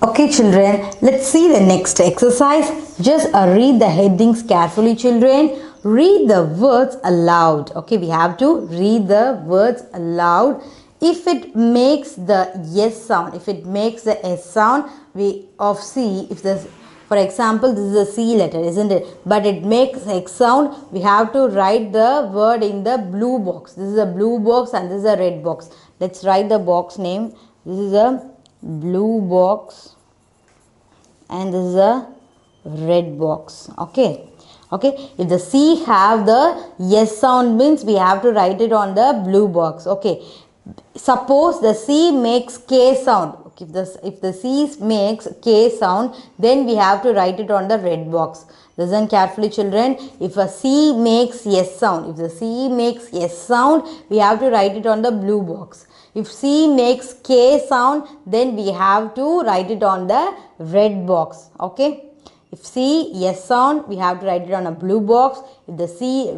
Okay children, let's see the next exercise. Just read the headings carefully children. Read the words aloud. Okay, we have to read the words aloud. If it makes the yes sound, if it makes the S sound, we of C, if this, for example, this is a C letter, isn't it? But it makes X sound, we have to write the word in the blue box. This is a blue box and this is a red box. Let's write the box name. This is a blue box and this is a red box. Okay, if the C have the yes sound means we have to write it on the blue box. Okay, suppose the C makes K sound. Okay, if the C makes K sound, then we have to write it on the red box. Listen carefully children. If a C makes yes sound, if the C makes yes sound, we have to write it on the blue box. If C makes K sound, then we have to write it on the red box. Okay, if C yes sound, we have to write it on a blue box. If the C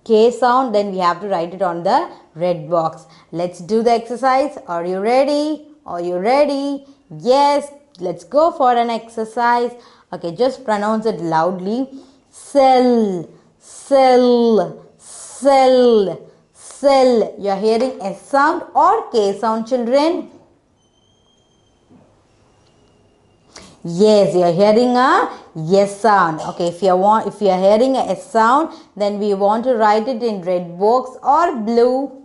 K sound, then we have to write it on the red box. Let's do the exercise. Are you ready? Are you ready? Yes, let's go for an exercise. Okay, just pronounce it loudly. Cell, cell, cell, cell. You are hearing S sound or K sound children? Yes, you are hearing a yes sound. Okay, if you are hearing a S sound, then we want to write it in red box or blue.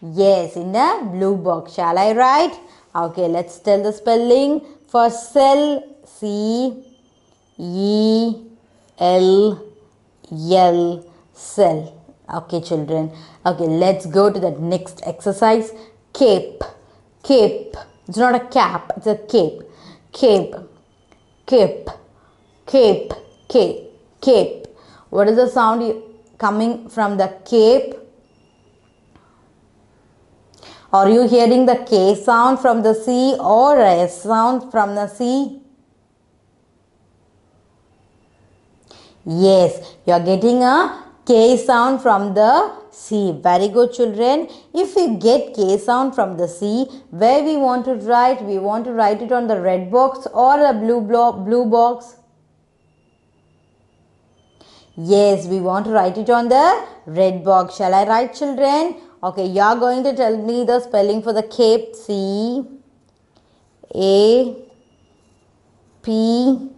Yes, in the blue box. Shall I write? Okay, let's tell the spelling. For cell, C E L L, cell. Okay, children. Okay, let's go to the next exercise. Cape, cape. It's not a cap, it's a cape. Cape, cape, cape, cape, cape. What is the sound coming from the cape? Are you hearing the K sound from the C or a S sound from the C? Yes, you are getting a K sound from the C. Very good children. If we get K sound from the C, where we want to write it on the red box or the blue box? Yes, we want to write it on the red box. Shall I write children? Okay, you are going to tell me the spelling for the cape. C A P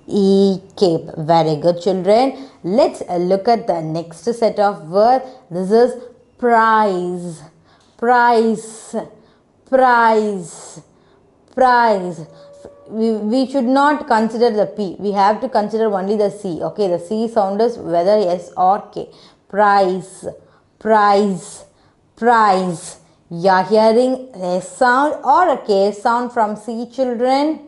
E, cape. Very good children. Let's look at the next set of words. This is prize, price, prize, prize. We should not consider the P. We have to consider only the C. Okay, the C sound is whether S or K. Prize, prize, prize. You are hearing S sound or a K sound from C children?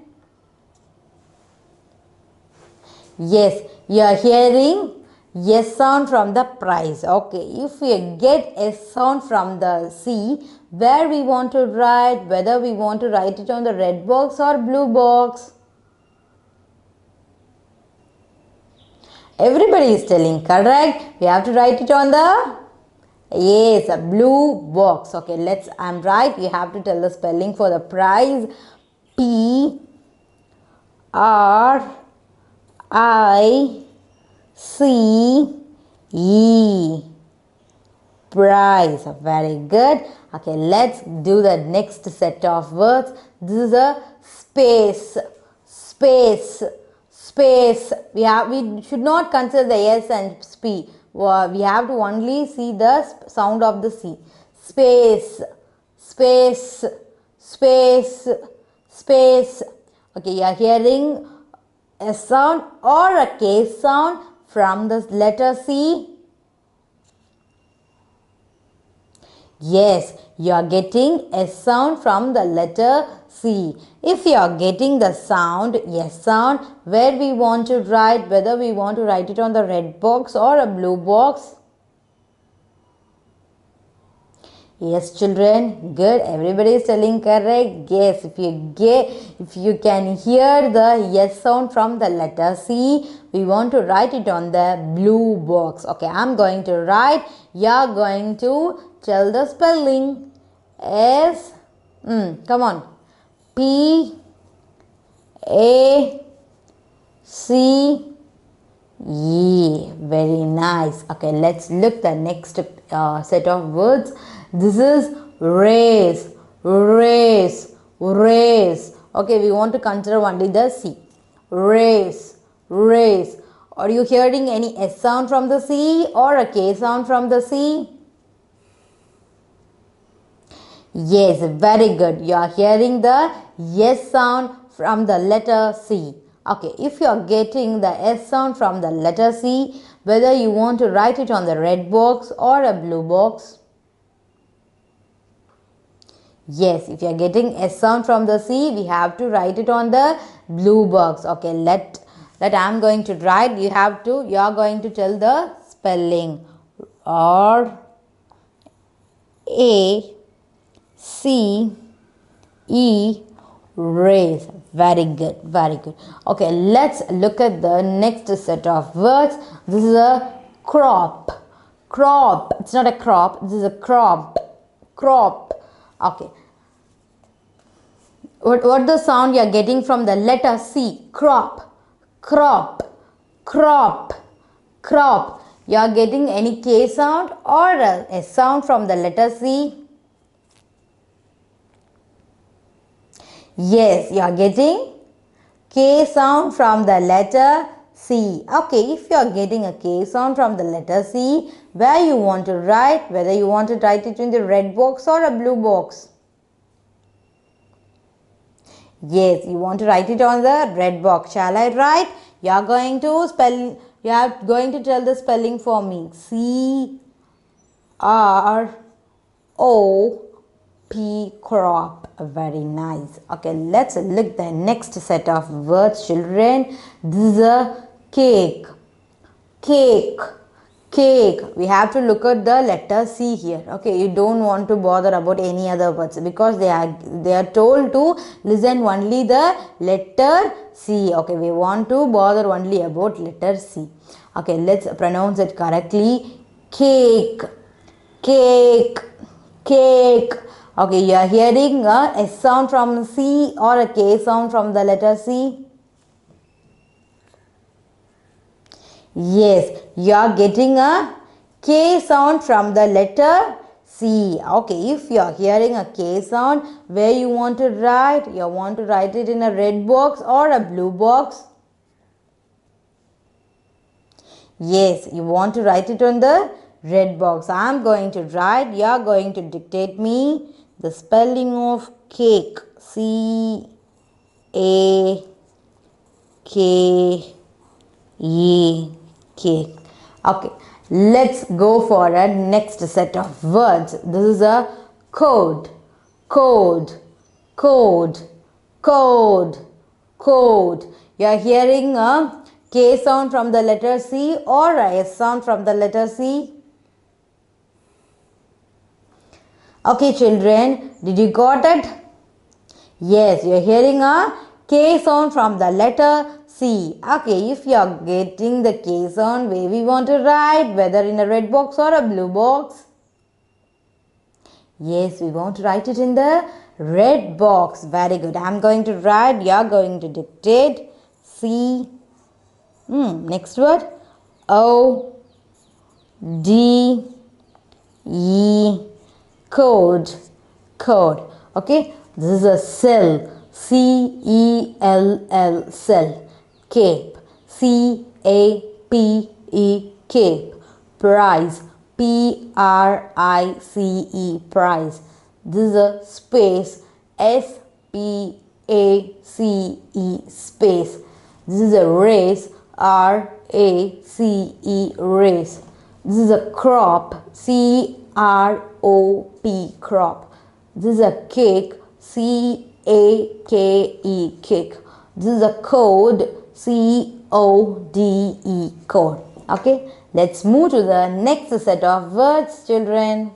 Yes, you are hearing S sound from the price. Okay, if we get S sound from the C, where we want to write, whether we want to write it on the red box or blue box? Everybody is telling correct. We have to write it on the, yes, a blue box. Okay, I'm right. You have to tell the spelling for the prize. P R I C E, prize. Very good. Okay, let's do the next set of words. This is a space, space, space. We should not consider the S and P. We have to only see the sound of the C. Space, space, space, space. Okay, you are hearing a sound or a K sound from the letter C? Yes, you are getting a sound from the letter C. If you are getting the sound, yes sound, where we want to write, whether we want to write it on the red box or a blue box? Yes children, good. Everybody is telling correct. Yes, if you can hear the yes sound from the letter C, we want to write it on the blue box. Okay, I'm going to write. You are going to tell the spelling. S, come on. P A C E. Very nice. Okay, let's look the next set of words. This is race, race, race. Okay, we want to consider only the C. Race, race. Are you hearing any S sound from the C or a K sound from the C? Yes, very good. You are hearing the S sound from the letter C. Okay, if you are getting the S sound from the letter C, whether you want to write it on the red box or a blue box. Yes, if you are getting S sound from the C, we have to write it on the blue box. Okay, let I am going to write. You are going to tell the spelling. R A C E, race. Very good, very good. Okay, let's look at the next set of words. This is a crop. Crop. It's not a crop. This is a crop. Crop. Okay. What the sound you are getting from the letter C? Crop. Crop. Crop. Crop. You are getting any K sound or a S sound from the letter C? Yes, you are getting K sound from the letter C. Okay, if you are getting a K sound from the letter C, where you want to write, whether you want to write it in the red box or a blue box. Yes, you want to write it on the red box. Shall I write? You are going to spell, you are going to tell the spelling for me. C R O P, crop. Very nice. Okay, let's look the next set of words, children. This is a cake. Cake. Cake. We have to look at the letter C here. Okay, you don't want to bother about any other words because they are told to listen only the letter C. Okay, we want to bother only about letter C. Okay, let's pronounce it correctly. Cake. Cake. Cake. Okay, you are hearing a S sound from C or a K sound from the letter C? Yes, you are getting a K sound from the letter C. Okay, if you are hearing a K sound, where you want to write? You want to write it in a red box or a blue box? Yes, you want to write it on the red box. I am going to write. You are going to dictate me the spelling of cake. C A K E, cake. Okay, let's go for a next set of words. This is a code. Code. Code. Code. Code. You are hearing a K sound from the letter C or a S sound from the letter C? Okay, children, did you got it? Yes, you are hearing a K sound from the letter C. Okay, if you are getting the K sound, where we want to write, whether in a red box or a blue box? Yes, we want to write it in the red box. Very good. I am going to write, you are going to dictate. C. Next word. O D E, code. Code. Okay, this is a cell. C-E-L-L, cell. Cape. C-A-P-E, cape. Price. P-R-I-C-E, price. This is a space. S-P-A-C-E, space. This is a race. R-A-C-E, race. This is a crop. C-R-O-P, crop. This is a cake. C-A-K-E, cake. This is a code. C-O-D-E, code. Okay, let's move to the next set of words, children.